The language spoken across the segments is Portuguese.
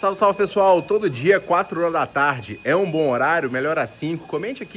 Salve, salve pessoal! Todo dia, 4 horas da tarde. É um bom horário? Melhor às 5. Comente aqui.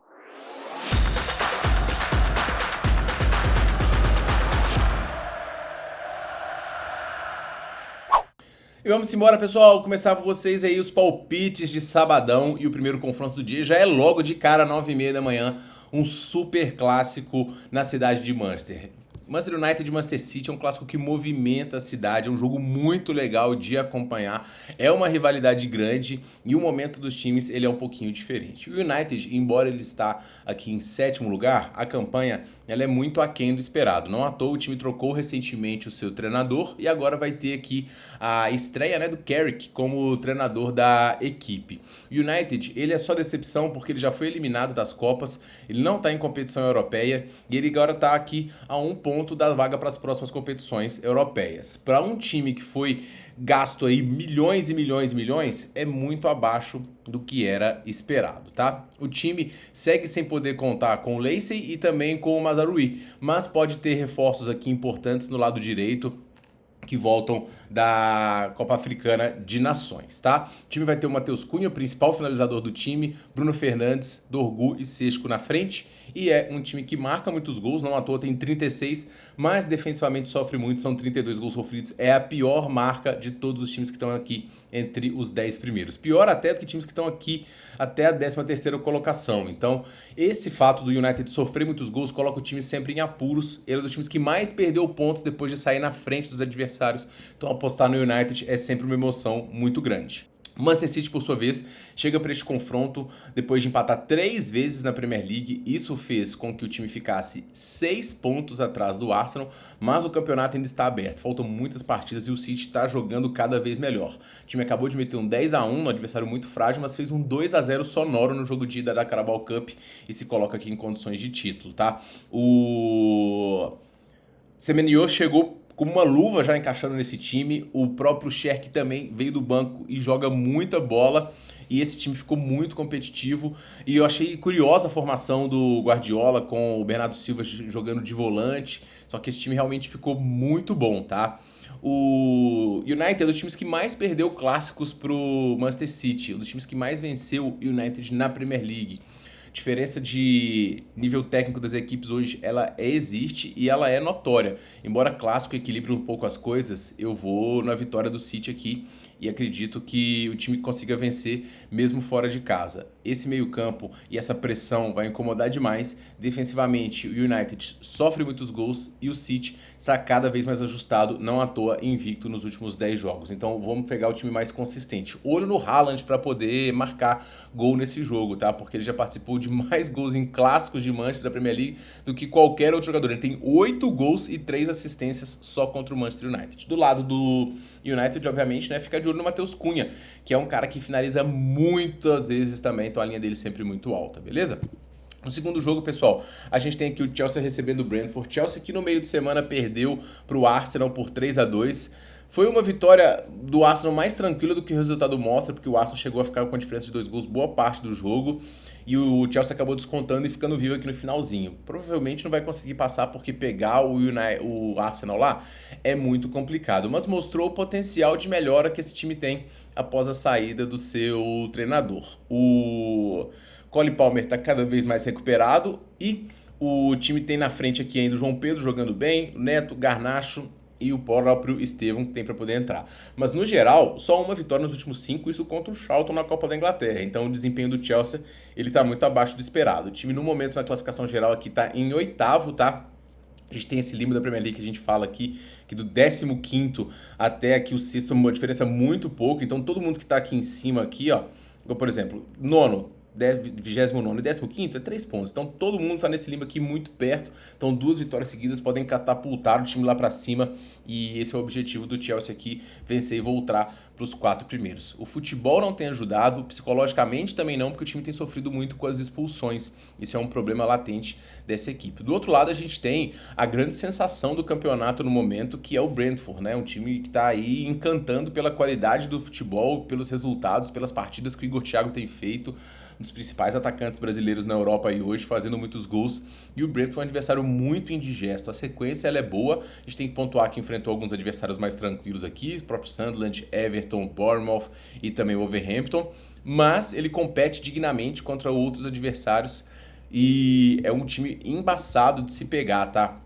E vamos embora, pessoal. Começar com vocês aí os palpites de sabadão. E o primeiro confronto do dia já é logo de cara, 9h30 da manhã. Um super clássico na cidade de Manchester. Manchester United e Manchester City é um clássico que movimenta a cidade, é um jogo muito legal de acompanhar, é uma rivalidade grande e o momento dos times ele é um pouquinho diferente. O United, embora ele está aqui em 7º lugar, a campanha ela é muito aquém do esperado. Não à toa o time trocou recentemente o seu treinador e agora vai ter aqui a estreia, do Carrick como treinador da equipe. O United ele é só decepção porque ele já foi eliminado das Copas, ele não está em competição europeia e ele agora está aqui a um ponto da vaga para as próximas competições europeias. Para um time que foi gasto aí milhões e milhões e milhões, é muito abaixo do que era esperado, tá? O time segue sem poder contar com o Lacey e também com o Mazraoui, mas pode ter reforços aqui importantes no lado direito, que voltam da Copa Africana de Nações, tá? O time vai ter o Matheus Cunha, o principal finalizador do time, Bruno Fernandes, Dorgu e Sesco na frente, e é um time que marca muitos gols, não à toa tem 36, mas defensivamente sofre muito, são 32 gols sofridos, é a pior marca de todos os times que estão aqui entre os 10 primeiros. Pior até do que times que estão aqui até a 13ª colocação. Então, esse fato do United sofrer muitos gols coloca o time sempre em apuros, ele é um dos times que mais perdeu pontos depois de sair na frente dos adversários. Então apostar no United é sempre uma emoção muito grande. Manchester City, por sua vez, chega para este confronto depois de empatar 3 vezes na Premier League. Isso fez com que o time ficasse 6 pontos atrás do Arsenal, mas o campeonato ainda está aberto. Faltam muitas partidas e o City está jogando cada vez melhor. O time acabou de meter um 10-1 no adversário muito frágil, mas fez um 2-0 sonoro no jogo de ida da Carabao Cup e se coloca aqui em condições de título, tá? O Semenyo chegou com uma luva já encaixando nesse time, o próprio Cherki também veio do banco e joga muita bola, e esse time ficou muito competitivo, e eu achei curiosa a formação do Guardiola com o Bernardo Silva jogando de volante, só que esse time realmente ficou muito bom, tá? O United é um dos times que mais perdeu clássicos pro Manchester City, um dos times que mais venceu o United na Premier League. Diferença de nível técnico das equipes hoje, ela existe e ela é notória. Embora clássico equilibre um pouco as coisas, eu vou na vitória do City aqui e acredito que o time consiga vencer mesmo fora de casa. Esse meio-campo e essa pressão vai incomodar demais. Defensivamente, o United sofre muitos gols e o City está cada vez mais ajustado, não à toa invicto nos últimos 10 jogos. Então vamos pegar o time mais consistente. Olho no Haaland para poder marcar gol nesse jogo, tá? Porque ele já participou de mais gols em clássicos de Manchester da Premier League do que qualquer outro jogador. Ele tem 8 gols e 3 assistências só contra o Manchester United. Do lado do United, obviamente, fica de olho no Matheus Cunha, que é um cara que finaliza muitas vezes também, então a linha dele sempre muito alta, beleza? No segundo jogo, pessoal, a gente tem aqui o Chelsea recebendo o Brentford. Chelsea que no meio de semana perdeu para o Arsenal por 3-2. Foi uma vitória do Arsenal mais tranquila do que o resultado mostra, porque o Arsenal chegou a ficar com a diferença de 2 gols boa parte do jogo e o Chelsea acabou descontando e ficando vivo aqui no finalzinho. Provavelmente não vai conseguir passar porque pegar o Arsenal lá é muito complicado, mas mostrou o potencial de melhora que esse time tem após a saída do seu treinador. O Cole Palmer está cada vez mais recuperado e o time tem na frente aqui ainda o João Pedro jogando bem, o Neto, Garnacho e o próprio Estevão que tem para poder entrar. Mas no geral, só uma vitória nos últimos 5, isso contra o Charlton na Copa da Inglaterra. Então o desempenho do Chelsea ele tá muito abaixo do esperado. O time no momento na classificação geral aqui tá em 8º, tá? A gente tem esse limbo da Premier League que a gente fala aqui, que do 15º até aqui o 6º, uma diferença muito pouco. Então todo mundo que tá aqui em cima aqui, ó, por exemplo, 9º, 29º e 15º é 3 pontos. Então todo mundo tá nesse limbo aqui muito perto. Então 2 vitórias seguidas podem catapultar o time lá para cima. E esse é o objetivo do Chelsea aqui, vencer e voltar para os 4 primeiros. O futebol não tem ajudado, psicologicamente também não, porque o time tem sofrido muito com as expulsões. Isso é um problema latente dessa equipe. Do outro lado a gente tem a grande sensação do campeonato no momento, que é o Brentford, Um time que tá aí encantando pela qualidade do futebol, pelos resultados, pelas partidas que o Igor Thiago tem feito. dos principais atacantes brasileiros na Europa e hoje, fazendo muitos gols. E o Brentford é um adversário muito indigesto. A sequência ela é boa, a gente tem que pontuar que enfrentou alguns adversários mais tranquilos aqui, o próprio Sunderland, Everton, Bournemouth e também o Wolverhampton, mas ele compete dignamente contra outros adversários e é um time embaçado de se pegar, tá?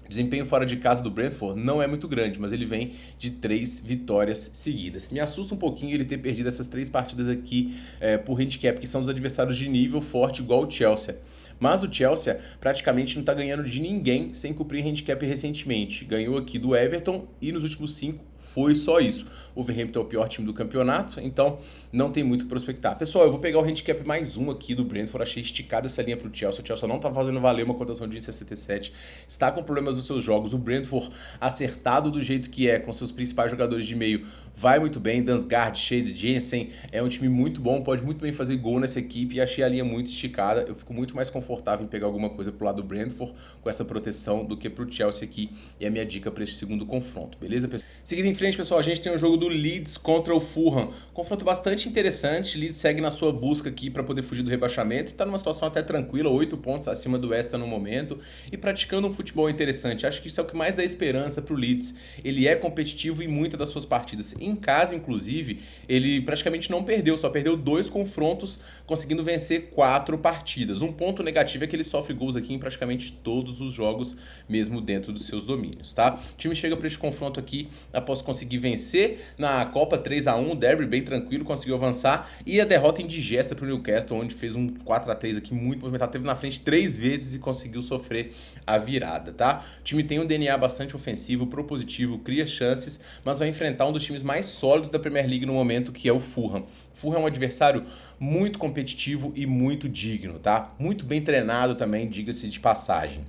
O desempenho fora de casa do Brentford não é muito grande, mas ele vem de 3 vitórias seguidas. Me assusta um pouquinho ele ter perdido essas 3 partidas aqui por handicap, que são dos adversários de nível forte igual o Chelsea. Mas o Chelsea praticamente não está ganhando de ninguém sem cumprir handicap recentemente. Ganhou aqui do Everton e nos últimos 5 foi só isso. O Wolverhampton é o pior time do campeonato, então não tem muito que prospectar. Pessoal, eu vou pegar o handicap mais um aqui do Brentford, achei esticada essa linha para o Chelsea. O Chelsea não está fazendo valer uma cotação de 1,67, está com problemas nos seus jogos. O Brentford, acertado do jeito que é, com seus principais jogadores de meio, vai muito bem. Dansgaard, Shade, Jensen, é um time muito bom, pode muito bem fazer gol nessa equipe e achei a linha muito esticada. Eu fico muito mais confortável em pegar alguma coisa pro lado do Brentford com essa proteção do que pro Chelsea aqui, e a minha dica para este segundo confronto, beleza, pessoal? Seguindo em frente, pessoal, a gente tem o jogo do Leeds contra o Fulham. Confronto bastante interessante. Leeds segue na sua busca aqui para poder fugir do rebaixamento. Está numa situação até tranquila, 8 pontos acima do West Ham no momento e praticando um futebol interessante. Acho que isso é o que mais dá esperança para o Leeds. Ele é competitivo em muitas das suas partidas. Em casa, inclusive, ele praticamente não perdeu, só perdeu 2 confrontos, conseguindo vencer 4 partidas. Um ponto negativo é que ele sofre gols aqui em praticamente todos os jogos, mesmo dentro dos seus domínios, tá? O time chega para este confronto aqui após conseguir vencer na Copa 3-1, o Derby bem tranquilo, conseguiu avançar, e a derrota indigesta para o Newcastle, onde fez um 4-3 aqui muito movimentado, teve na frente 3 vezes e conseguiu sofrer a virada, tá? O time tem um DNA bastante ofensivo, propositivo, cria chances, mas vai enfrentar um dos times mais sólidos da Premier League no momento, que é o Fulham. Fulham é um adversário muito competitivo e muito digno, tá? Muito bem treinado também, diga-se de passagem.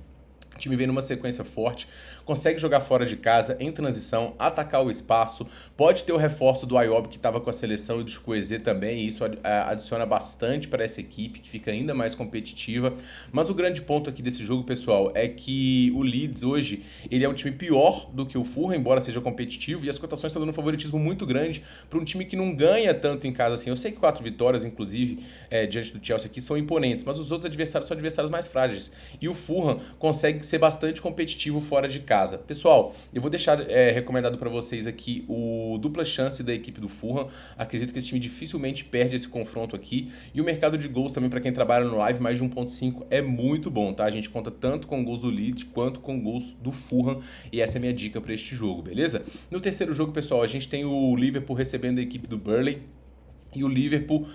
O time vem numa sequência forte, consegue jogar fora de casa, em transição, atacar o espaço, pode ter o reforço do Ayoub que estava com a seleção e do Chukwueze também, e isso adiciona bastante para essa equipe, que fica ainda mais competitiva. Mas o grande ponto aqui desse jogo, pessoal, é que o Leeds hoje, ele é um time pior do que o Fulham, embora seja competitivo, e as cotações estão dando um favoritismo muito grande para um time que não ganha tanto em casa assim. Eu sei que 4 vitórias, inclusive, diante do Chelsea aqui, são imponentes, mas os outros adversários são adversários mais frágeis, e o Fulham consegue ser bastante competitivo fora de casa. Pessoal, eu vou deixar recomendado para vocês aqui o dupla chance da equipe do Fulham. Acredito que esse time dificilmente perde esse confronto aqui. E o mercado de gols também, para quem trabalha no live, mais de 1.5 é muito bom, tá? A gente conta tanto com gols do Leeds quanto com gols do Fulham, e essa é a minha dica para este jogo, beleza? No terceiro jogo, pessoal, a gente tem o Liverpool recebendo a equipe do Burnley, e o Liverpool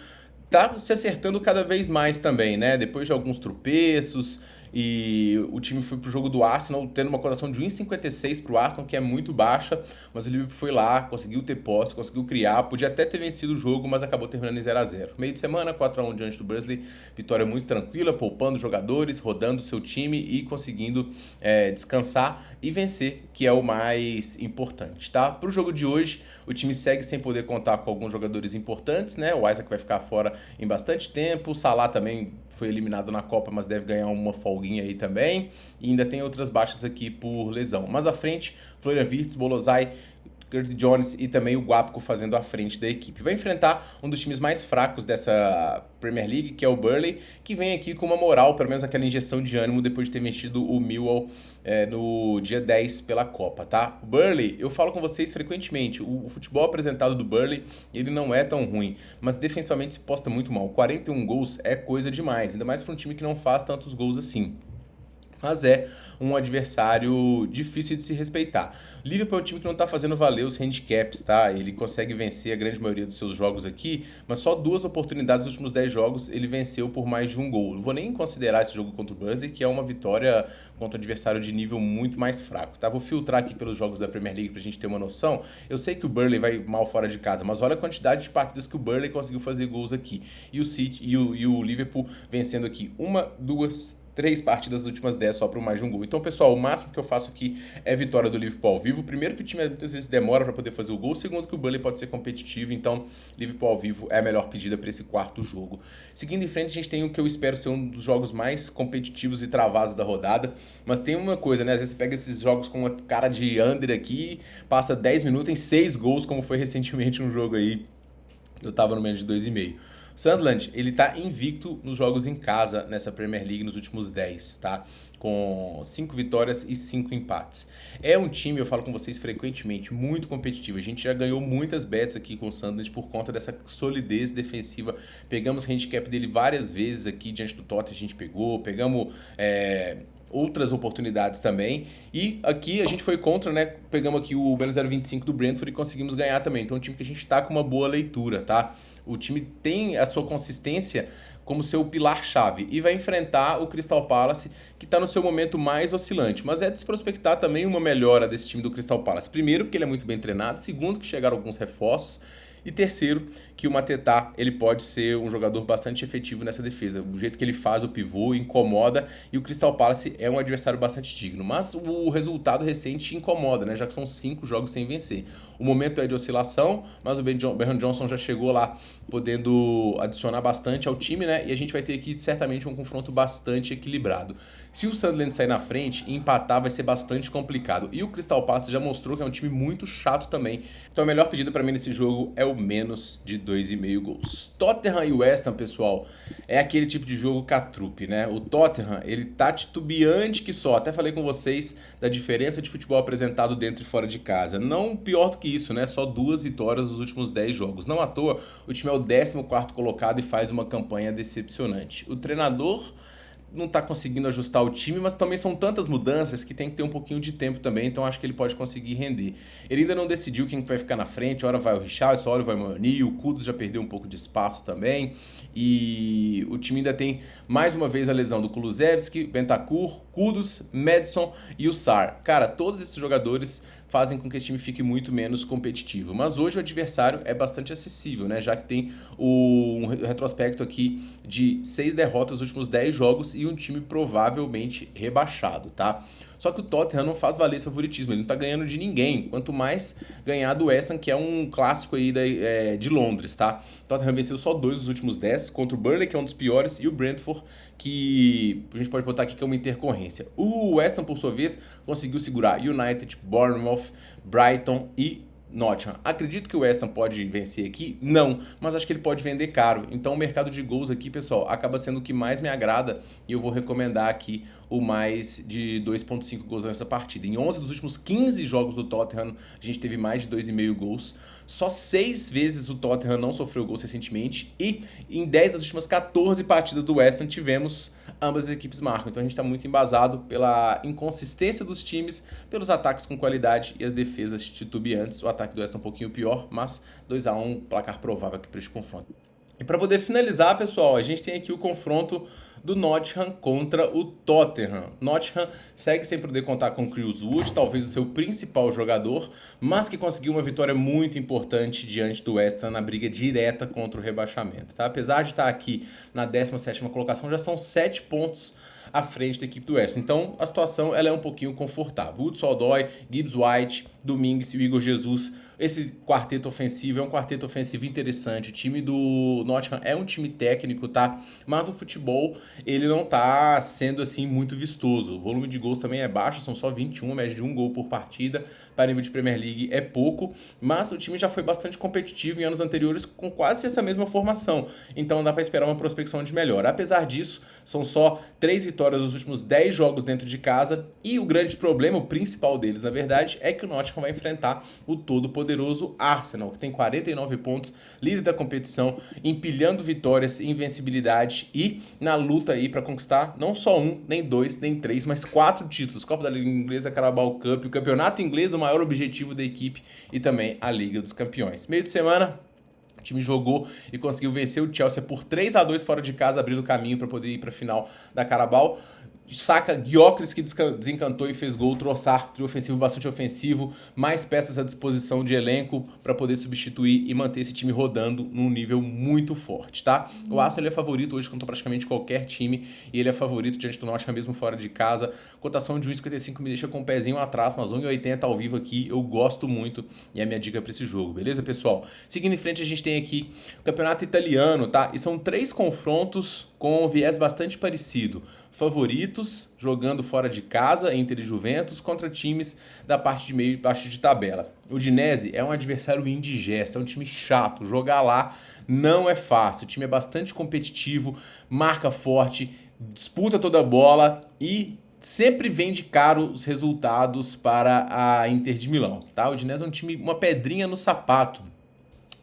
tá se acertando cada vez mais também, né? Depois de alguns tropeços, e o time foi pro jogo do Arsenal tendo uma cotação de 1,56 pro Arsenal, que é muito baixa, mas o Liverpool foi lá, conseguiu ter posse, conseguiu criar, podia até ter vencido o jogo, mas acabou terminando em 0-0. Meio de semana, 4-1 diante do Burnley, vitória muito tranquila, poupando jogadores, rodando o seu time e conseguindo descansar e vencer, que é o mais importante, tá? Pro jogo de hoje, o time segue sem poder contar com alguns jogadores importantes, né? O Isaac vai ficar fora em bastante tempo, o Salah também foi eliminado na Copa, mas deve ganhar uma folguinha aí também, e ainda tem outras baixas aqui por lesão. Mas à frente, Florian Wirtz, Bolozai, Curtis Jones e também o Guapco fazendo a frente da equipe. Vai enfrentar um dos times mais fracos dessa Premier League, que é o Burnley, que vem aqui com uma moral, pelo menos aquela injeção de ânimo depois de ter mexido o Millwall no dia 10 pela Copa, tá? O Burnley, eu falo com vocês frequentemente, o futebol apresentado do Burnley, ele não é tão ruim, mas defensivamente se posta muito mal. 41 gols é coisa demais, ainda mais para um time que não faz tantos gols assim. Mas é um adversário difícil de se respeitar. O Liverpool é um time que não está fazendo valer os handicaps, tá? Ele consegue vencer a grande maioria dos seus jogos aqui, mas só 2 oportunidades nos últimos 10 jogos ele venceu por mais de um gol. Não vou nem considerar esse jogo contra o Burnley, que é uma vitória contra um adversário de nível muito mais fraco, tá? Vou filtrar aqui pelos jogos da Premier League pra gente ter uma noção. Eu sei que o Burnley vai mal fora de casa, mas olha a quantidade de partidas que o Burnley conseguiu fazer gols aqui. E o City e o Liverpool vencendo aqui 1, 2, 3 partidas das últimas 10 só para mais de um gol. Então, pessoal, o máximo que eu faço aqui é vitória do Liverpool ao vivo. Primeiro, que o time muitas vezes demora para poder fazer o gol. Segundo, que o Burnley pode ser competitivo. Então, Liverpool ao vivo é a melhor pedida para esse quarto jogo. Seguindo em frente, a gente tem o que eu espero ser um dos jogos mais competitivos e travados da rodada. Mas tem uma coisa, né? Às vezes você pega esses jogos com uma cara de under aqui, passa 10 minutos em 6 gols, como foi recentemente um jogo aí Eu tava no menos de 2,5. Sunderland, ele tá invicto nos jogos em casa nessa Premier League nos últimos 10, tá? Com 5 vitórias e 5 empates. É um time, eu falo com vocês frequentemente, muito competitivo. A gente já ganhou muitas bets aqui com o Sunderland por conta dessa solidez defensiva. Pegamos o handicap dele várias vezes aqui diante do Tottenham, a gente pegamos outras oportunidades também. E aqui a gente foi contra, né? Pegamos aqui o menos 0,25 do Brentford e conseguimos ganhar também. Então é um time que a gente tá com uma boa leitura, tá? O time tem a sua consistência como seu pilar-chave e vai enfrentar o Crystal Palace, que está no seu momento mais oscilante. Mas é de se prospectar também uma melhora desse time do Crystal Palace. Primeiro, porque ele é muito bem treinado. Segundo, que chegaram alguns reforços. E terceiro, que o Mateta ele pode ser um jogador bastante efetivo nessa defesa. O jeito que ele faz o pivô incomoda e o Crystal Palace é um adversário bastante digno. Mas o resultado recente incomoda, né? Já que são 5 jogos sem vencer. O momento é de oscilação, mas o Bertrand Johnson já chegou lá podendo adicionar bastante ao time, né? E a gente vai ter aqui certamente um confronto bastante equilibrado. Se o Sunderland sair na frente e empatar vai ser bastante complicado. E o Crystal Palace já mostrou que é um time muito chato também. Então a melhor pedida para mim nesse jogo é o menos de 2,5 gols. Tottenham e West Ham, pessoal, é aquele tipo de jogo catrupe, né? O Tottenham, ele tá titubeante que só. Até falei com vocês da diferença de futebol apresentado dentro e fora de casa. Não pior do que isso, né? Só 2 vitórias nos últimos 10 jogos. Não à toa, o time é o 14º colocado e faz uma campanha decepcionante. O treinador não tá conseguindo ajustar o time, mas também são tantas mudanças que tem que ter um pouquinho de tempo também, então acho que ele pode conseguir render. Ele ainda não decidiu quem vai ficar na frente, hora vai o Richarlison, hora vai o Mani, o Kudus já perdeu um pouco de espaço também, e o time ainda tem mais uma vez a lesão do Kulusevski, Bentancur, Kudus, Maddison e o Sarr. Cara, todos esses jogadores fazem com que esse time fique muito menos competitivo. Mas hoje o adversário é bastante acessível, né? Já que tem um retrospecto aqui de 6 derrotas nos últimos 10 jogos e um time provavelmente rebaixado, tá? Só que o Tottenham não faz valer esse favoritismo, ele não tá ganhando de ninguém, quanto mais ganhar do West Ham, que é um clássico aí de Londres, tá? O Tottenham venceu só 2 dos últimos 10, contra o Burnley, que é um dos piores, e o Brentford, que a gente pode botar aqui que é uma intercorrência. O West Ham, por sua vez, conseguiu segurar United, Bournemouth, Brighton e Nottingham. Acredito que o West Ham pode vencer aqui? Não, mas acho que ele pode vender caro. Então o mercado de gols aqui, pessoal, acaba sendo o que mais me agrada e eu vou recomendar aqui o mais de 2,5 gols nessa partida. Em 11 dos últimos 15 jogos do Tottenham, a gente teve mais de 2,5 gols. Só 6 vezes o Tottenham não sofreu gols recentemente e em 10 das últimas 14 partidas do West Ham tivemos ambas as equipes marcam. Então a gente está muito embasado pela inconsistência dos times, pelos ataques com qualidade e as defesas titubeantes. O ataque do West Ham é um pouquinho pior, mas 2-1, placar provável aqui para este confronto. E para poder finalizar, pessoal, a gente tem aqui o confronto do Nottingham contra o Tottenham. Nottingham segue sem poder contar com Chris Wood, talvez o seu principal jogador, mas que conseguiu uma vitória muito importante diante do West Ham na briga direta contra o rebaixamento. Tá? Apesar de estar aqui na 17ª colocação, já são 7 pontos à frente da equipe do West Ham. Então a situação ela é um pouquinho confortável. Hudson-Odoi, Gibbs White, Domingues e o Igor Jesus. Esse quarteto ofensivo é um quarteto ofensivo interessante. O time do Nottingham é um time técnico, tá? Mas o futebol, ele não tá sendo assim muito vistoso. O volume de gols também é baixo, são só 21, a média de 1 gol por partida. Para nível de Premier League é pouco, mas o time já foi bastante competitivo em anos anteriores com quase essa mesma formação. Então dá para esperar uma prospecção de melhora. Apesar disso, são só 3 vitórias nos últimos 10 jogos dentro de casa e o grande problema, o principal deles, na verdade, é que o Nottingham vai enfrentar o todo-poderoso Arsenal, que tem 49 pontos, líder da competição, empilhando vitórias, invencibilidade e na luta aí para conquistar não só 1, nem 2, nem 3, mas 4 títulos, Copa da Liga Inglesa, Carabao Cup, o Campeonato Inglês, o maior objetivo da equipe e também a Liga dos Campeões. Meio de semana, o time jogou e conseguiu vencer o Chelsea por 3-2 fora de casa, abrindo caminho para poder ir para a final da Carabao. Saca Gyökeres, que desencantou e fez gol. Trossard, trio ofensivo bastante ofensivo, mais peças à disposição de elenco para poder substituir e manter esse time rodando num nível muito forte, tá? O Arsenal ele é favorito hoje contra praticamente qualquer time e ele é favorito diante do Nottingham mesmo fora de casa. Cotação de 1,55 me deixa com um pezinho atrás, mas 1,80 ao vivo aqui eu gosto muito e é a minha dica para esse jogo, beleza, pessoal? Seguindo em frente, a gente tem aqui o Campeonato Italiano, tá? E são 3 confrontos com um viés bastante parecido. Favoritos jogando fora de casa, Inter e Juventus, contra times da parte de meio e baixo de tabela. O Udinese é um adversário indigesto, é um time chato. Jogar lá não é fácil. O time é bastante competitivo, marca forte, disputa toda a bola e sempre vende caro os resultados para a Inter de Milão, tá? O Udinese é um time, uma pedrinha no sapato.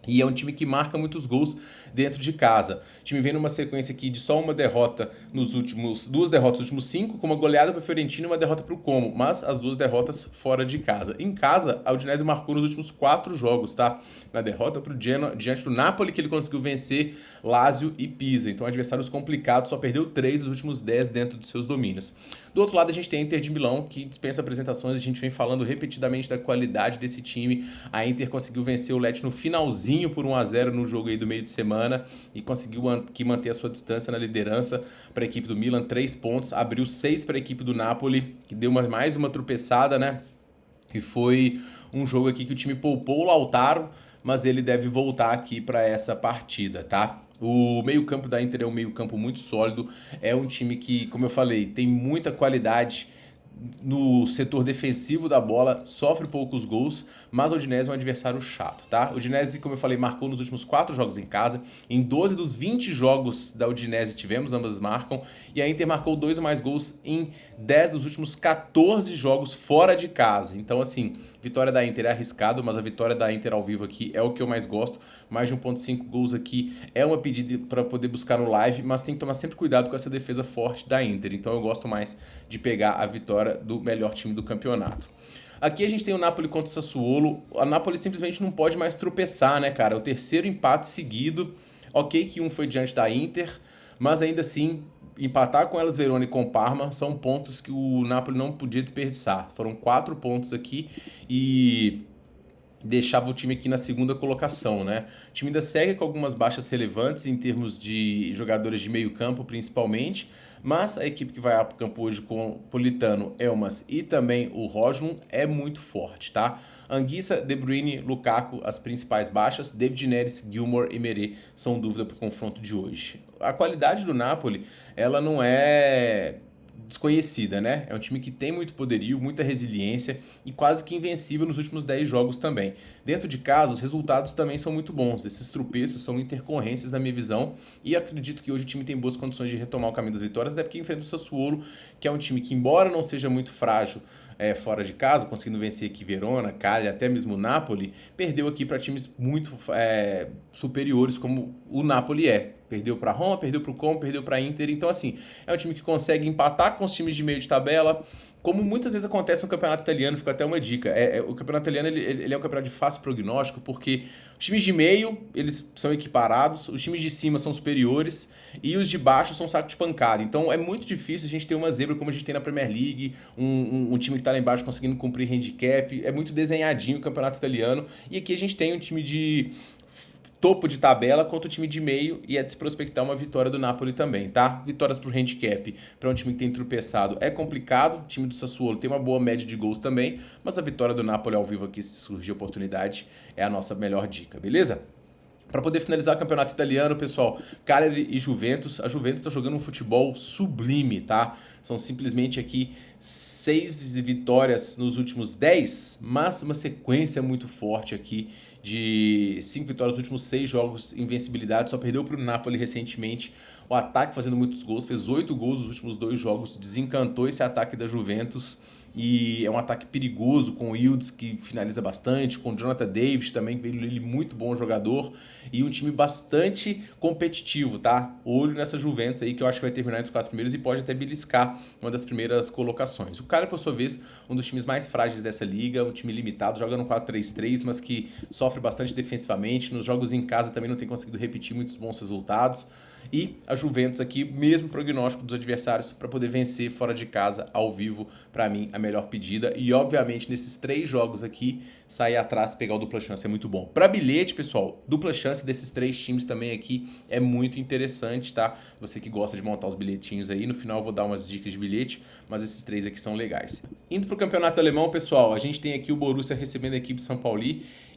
E é um time que marca muitos gols dentro de casa. O time vem numa sequência aqui de só uma derrota duas derrotas nos últimos 5, com uma goleada para a Fiorentina e uma derrota para o Como, mas as 2 derrotas fora de casa. Em casa, a Udinese marcou nos últimos 4 jogos, tá? Na derrota para o Genoa, diante do Napoli, que ele conseguiu vencer Lazio e Pisa. Então, adversários complicados, só perdeu 3 dos últimos 10 dentro dos seus domínios. Do outro lado, a gente tem a Inter de Milão, que dispensa apresentações, a gente vem falando repetidamente da qualidade desse time. A Inter conseguiu vencer o Lecce no finalzinho por 1-0 no jogo aí do meio de semana e conseguiu manter a sua distância na liderança para a equipe do Milan, 3 pontos, abriu 6 para a equipe do Napoli, que deu mais uma tropeçada, né? E foi um jogo aqui que o time poupou o Lautaro, mas ele deve voltar aqui para essa partida, tá? O meio-campo da Inter é um meio-campo muito sólido, é um time que, como eu falei, tem muita qualidade no setor defensivo da bola, sofre poucos gols, mas o Udinese é um adversário chato, tá? O Udinese, como eu falei, marcou nos últimos 4 jogos em casa, em 12 dos 20 jogos da Udinese tivemos, ambas marcam, e a Inter marcou 2 ou mais gols em 10 dos últimos 14 jogos fora de casa. Então, assim, vitória da Inter é arriscado, mas a vitória da Inter ao vivo aqui é o que eu mais gosto. Mais de 1.5 gols aqui é uma pedida para poder buscar no live, mas tem que tomar sempre cuidado com essa defesa forte da Inter. Então eu gosto mais de pegar a vitória do melhor time do campeonato. Aqui a gente tem o Napoli contra o Sassuolo. A Napoli simplesmente não pode mais tropeçar, né, cara? É o 3º empate seguido. Ok que um foi diante da Inter, mas ainda assim, empatar com elas Verona e com o Parma são pontos que o Napoli não podia desperdiçar. Foram 4 pontos aqui e deixava o time aqui na 2ª colocação, né? O time ainda segue com algumas baixas relevantes em termos de jogadores de meio campo, principalmente, mas a equipe que vai a campo hoje com Politano, Elmas e também o Rojlund é muito forte, tá? Anguissa, De Bruyne, Lukaku, as principais baixas, David Neres, Gilmour e Merê são dúvida para o confronto de hoje. A qualidade do Napoli, ela não é desconhecida, né? É um time que tem muito poderio, muita resiliência e quase que invencível nos últimos 10 jogos também. Dentro de casa, os resultados também são muito bons. Esses tropeços são intercorrências na minha visão e acredito que hoje o time tem boas condições de retomar o caminho das vitórias, até porque enfrenta o Sassuolo, que é um time que, embora não seja muito frágil fora de casa, conseguindo vencer aqui Verona, Cagliari, até mesmo o Napoli, perdeu aqui para times muito superiores como o Napoli é. Perdeu para Roma, perdeu para o Como, perdeu para Inter. Então, assim, é um time que consegue empatar com os times de meio de tabela, como muitas vezes acontece no campeonato italiano. Fica até uma dica. O campeonato italiano ele é um campeonato de fácil prognóstico, porque os times de meio, eles são equiparados, os times de cima são superiores e os de baixo são saco de pancada. Então, é muito difícil a gente ter uma zebra como a gente tem na Premier League, um time que está lá embaixo conseguindo cumprir handicap. É muito desenhadinho o campeonato italiano. E aqui a gente tem um time de topo de tabela contra o time de meio e é de se prospectar uma vitória do Napoli também, tá? Vitórias pro handicap para um time que tem tropeçado é complicado, o time do Sassuolo tem uma boa média de gols também, mas a vitória do Napoli ao vivo aqui, se surgir oportunidade, é a nossa melhor dica, beleza? Para poder finalizar o campeonato italiano, pessoal, Cagliari e Juventus. A Juventus está jogando um futebol sublime, tá? São simplesmente aqui 6 vitórias nos últimos 10, mas uma sequência muito forte aqui de 5 vitórias nos últimos 6 jogos, invencibilidade, só perdeu para o Napoli recentemente. O ataque fazendo muitos gols, fez 8 gols nos últimos 2 jogos, desencantou esse ataque da Juventus. E é um ataque perigoso com o Yildiz, que finaliza bastante, com o Jonathan David também, ele muito bom jogador, e um time bastante competitivo, tá? Olho nessa Juventus aí, que eu acho que vai terminar entre os 4 primeiros e pode até beliscar uma das primeiras colocações. O Cagliari, por sua vez, um dos times mais frágeis dessa liga, um time limitado, joga no 4-3-3, mas que sofre bastante defensivamente, nos jogos em casa também não tem conseguido repetir muitos bons resultados, e a Juventus aqui, mesmo prognóstico dos adversários, para poder vencer fora de casa, ao vivo, para mim, a melhor pedida. E, obviamente, nesses 3 jogos aqui, sair atrás, pegar o dupla chance é muito bom. Para bilhete, pessoal, dupla chance desses 3 times também aqui é muito interessante, tá? Você que gosta de montar os bilhetinhos aí, no final eu vou dar umas dicas de bilhete, mas esses 3 aqui são legais. Indo pro campeonato alemão, pessoal, a gente tem aqui o Borussia recebendo a equipe São Paulo.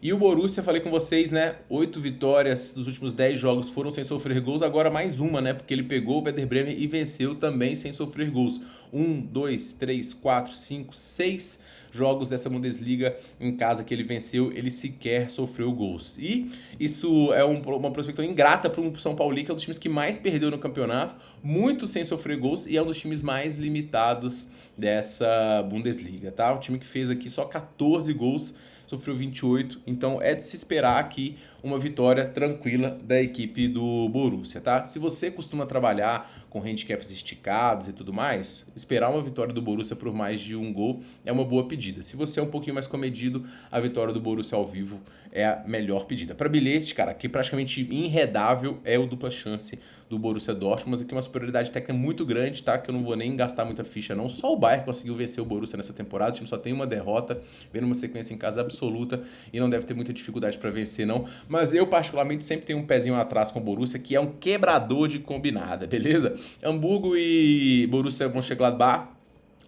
E o Borussia, falei com vocês, né? 8 vitórias dos últimos 10 jogos foram sem sofrer gols, agora mais uma, né? Porque ele pegou o Werder Bremen e venceu também sem sofrer gols. 1, 2, 3, 4, 5, 6 jogos dessa Bundesliga em casa que ele venceu, ele sequer sofreu gols. E isso é uma prospecção ingrata para o São Paulo, que é um dos times que mais perdeu no campeonato, muito sem sofrer gols, e é um dos times mais limitados dessa Bundesliga, tá? Um time que fez aqui só 14 gols, sofreu 28, então é de se esperar aqui uma vitória tranquila da equipe do Borussia, tá? Se você costuma trabalhar com handicaps esticados e tudo mais, esperar uma vitória do Borussia por mais de 1 gol é uma boa pedida. Se você é um pouquinho mais comedido, a vitória do Borussia ao vivo é a melhor pedida. Para bilhete, cara, que praticamente enredável é o dupla chance do Borussia Dortmund, mas aqui uma superioridade técnica muito grande, tá? Que eu não vou nem gastar muita ficha não. Só o Bayern conseguiu vencer o Borussia nessa temporada, o time só tem uma derrota, vem numa sequência em casa absoluta e não deve ter muita dificuldade para vencer não, mas eu particularmente sempre tenho um pezinho atrás com o Borussia, que é um quebrador de combinada, beleza? Hamburgo e Borussia Mönchengladbach,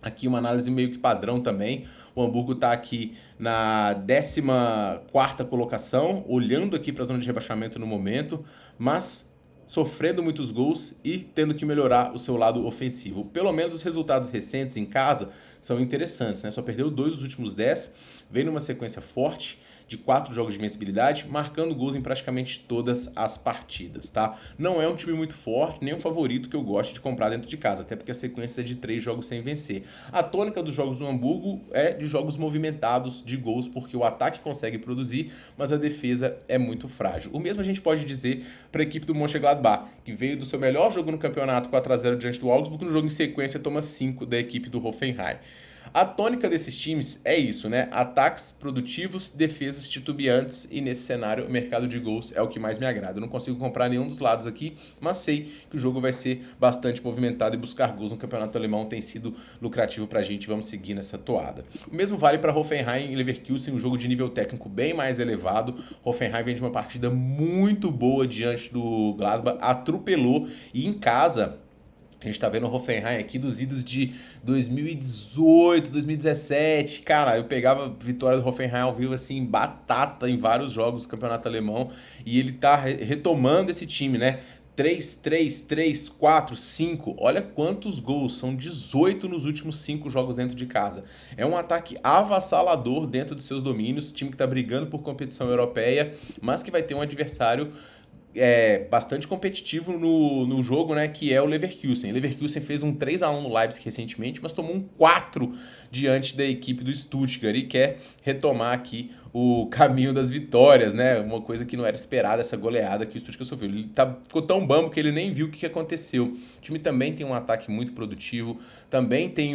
aqui uma análise meio que padrão também. O Hamburgo está aqui na 14ª colocação, olhando aqui para a zona de rebaixamento no momento, mas sofrendo muitos gols e tendo que melhorar o seu lado ofensivo. Pelo menos os resultados recentes em casa são interessantes, né? Só perdeu 2 dos últimos 10, veio numa sequência forte de 4 jogos de vencibilidade, marcando gols em praticamente todas as partidas, tá? Não é um time muito forte, nem um favorito que eu gosto de comprar dentro de casa, até porque a sequência é de 3 jogos sem vencer. A tônica dos jogos do Hamburgo é de jogos movimentados de gols, porque o ataque consegue produzir, mas a defesa é muito frágil. O mesmo a gente pode dizer para a equipe do Mönchengladbach, que veio do seu melhor jogo no campeonato 4-0 diante do Augsburg, no jogo em sequência toma 5 da equipe do Hoffenheim. A tônica desses times é isso, né? Ataques produtivos, defesas titubeantes, e nesse cenário o mercado de gols é o que mais me agrada. Eu não consigo comprar nenhum dos lados aqui, mas sei que o jogo vai ser bastante movimentado e buscar gols no campeonato alemão tem sido lucrativo pra gente. Vamos seguir nessa toada. O mesmo vale para Hoffenheim e Leverkusen, um jogo de nível técnico bem mais elevado. Hoffenheim vem de uma partida muito boa diante do Gladbach, atropelou, e em casa a gente tá vendo o Hoffenheim aqui dos idos de 2018, 2017. Cara, eu pegava a vitória do Hoffenheim ao vivo assim, batata em vários jogos do campeonato alemão. E ele tá retomando esse time, né? 3, 3, 3, 4, 5. Olha quantos gols. São 18 nos últimos 5 jogos dentro de casa. É um ataque avassalador dentro dos seus domínios. Time que tá brigando por competição europeia, mas que vai ter um adversário bastante competitivo no jogo, né, que é o Leverkusen. O Leverkusen fez um 3-1 no Leipzig recentemente, mas tomou um 4 diante da equipe do Stuttgart e quer retomar aqui o caminho das vitórias, né? Uma coisa que não era esperada, essa goleada que o Stuttgart sofreu. Ele ficou tão bambo que ele nem viu o que aconteceu. O time também tem um ataque muito produtivo, também tem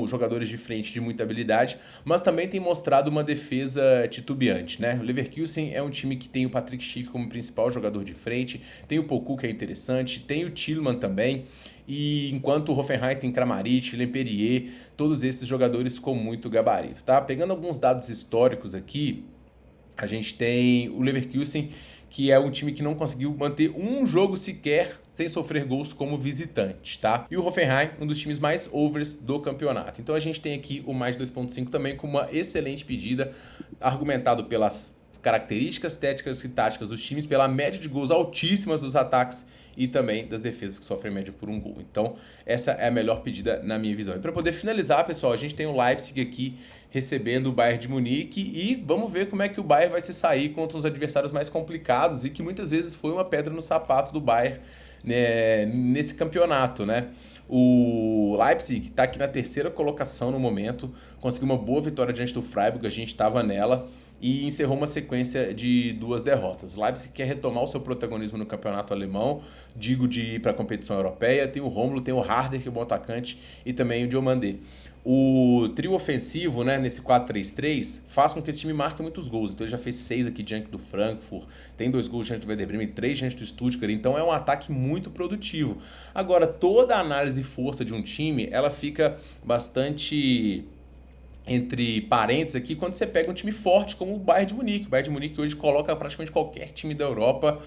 jogadores de frente de muita habilidade, mas também tem mostrado uma defesa titubeante, né? O Leverkusen é um time que tem o Patrick Schick como principal jogador de frente, tem o Poku, que é interessante, tem o Tillman também, e enquanto o Hoffenheim tem Kramaric, Lemperrier, todos esses jogadores com muito gabarito, tá? Pegando alguns dados históricos aqui, a gente tem o Leverkusen, que é um time que não conseguiu manter um jogo sequer sem sofrer gols como visitante, tá? E o Hoffenheim, um dos times mais overs do campeonato. Então a gente tem aqui o mais 2.5 também com uma excelente pedida, argumentado pelas características técnicas e táticas dos times, pela média de gols altíssimas dos ataques e também das defesas que sofrem média por um gol. Então, essa é a melhor pedida na minha visão. E para poder finalizar, pessoal, a gente tem o Leipzig aqui recebendo o Bayern de Munique e vamos ver como é que o Bayern vai se sair contra os adversários mais complicados e que muitas vezes foi uma pedra no sapato do Bayern, né, nesse campeonato, né? O Leipzig está aqui na 3ª colocação no momento, conseguiu uma boa vitória diante do Freiburg, a gente estava nela, e encerrou uma sequência de 2 derrotas. O Leipzig quer retomar o seu protagonismo no campeonato alemão, digo de ir para a competição europeia, tem o Rômulo, tem o Harder, que é o bom atacante, e também o Diomandé. O trio ofensivo, né, nesse 4-3-3, faz com que esse time marque muitos gols. Então ele já fez 6 aqui diante do Frankfurt, tem 2 gols diante do Werder Bremen, 3 diante do Stuttgart, então é um ataque muito produtivo. Agora, toda a análise de força de um time, ela fica bastante entre parênteses aqui, quando você pega um time forte como o Bayern de Munique. O Bayern de Munique hoje coloca praticamente qualquer time da Europa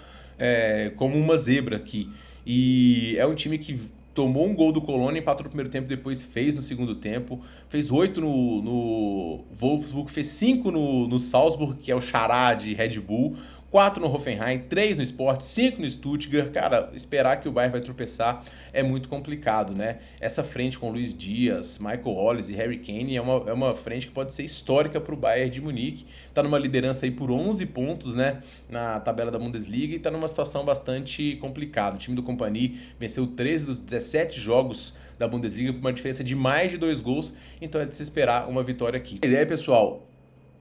como uma zebra aqui. E é um time que tomou um gol do Colônia, empatou no primeiro tempo, depois fez no segundo tempo, fez 8 no Wolfsburg, fez 5 no Salzburg, que é o xará de Red Bull, 4 no Hoffenheim, 3 no Sport, 5 no Stuttgart. Cara, esperar que o Bayern vai tropeçar é muito complicado, né? Essa frente com Luiz Dias, Michael Olise e Harry Kane é uma frente que pode ser histórica para o Bayern de Munique. Tá numa liderança aí por 11 pontos, né, na tabela da Bundesliga, e tá numa situação bastante complicada. O time do Kompany venceu 13 dos 17 jogos da Bundesliga por uma diferença de mais de 2 gols, então é de se esperar uma vitória aqui. A ideia, pessoal,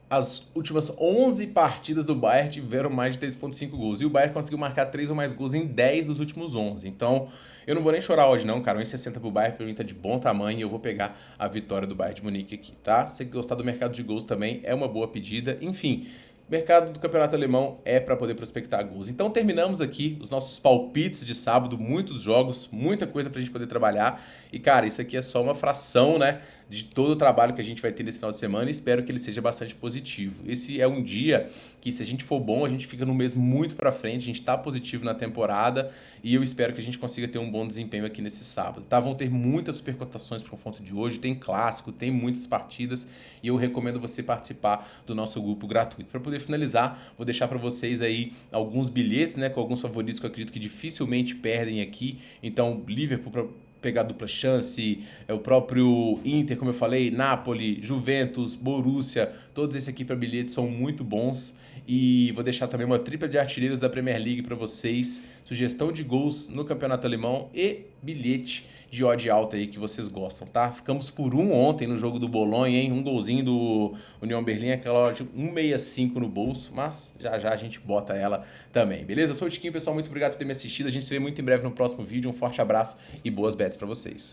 as últimas 11 partidas do Bayern tiveram mais de 3,5 gols. E o Bayern conseguiu marcar 3 ou mais gols em 10 dos últimos 11. Então, eu não vou nem chorar hoje não, cara. 1,60 pro Bayern pra mim tá de bom tamanho e eu vou pegar a vitória do Bayern de Munique aqui, tá? Se você gostar do mercado de gols também, é uma boa pedida. Enfim, o mercado do campeonato alemão é para poder prospectar gols. Então terminamos aqui os nossos palpites de sábado, muitos jogos, muita coisa pra gente poder trabalhar. E cara, isso aqui é só uma fração, né, de todo o trabalho que a gente vai ter nesse final de semana, e espero que ele seja bastante positivo. Esse é um dia que, se a gente for bom, a gente fica no mês muito pra frente, a gente tá positivo na temporada, e eu espero que a gente consiga ter um bom desempenho aqui nesse sábado, tá? Vão ter muitas supercotações pro confronto de hoje, tem clássico, tem muitas partidas, e eu recomendo você participar do nosso grupo gratuito. Para poder finalizar, vou deixar para vocês aí alguns bilhetes, né, com alguns favoritos que eu acredito que dificilmente perdem aqui. Então, Liverpool para pegar dupla chance, o próprio Inter, como eu falei, Napoli, Juventus, Borussia, todos esses aqui para bilhetes são muito bons. E vou deixar também uma tripla de artilheiros da Premier League para vocês, sugestão de gols no campeonato alemão e bilhete de odd alta aí que vocês gostam, tá? Ficamos por 1 ontem no jogo do Bolonha, hein? Um golzinho do União Berlim, aquela odd 1,65 no bolso, mas já já a gente bota ela também, beleza? Eu sou o Tiquinho, pessoal, muito obrigado por ter me assistido. A gente se vê muito em breve no próximo vídeo. Um forte abraço e boas bets para vocês.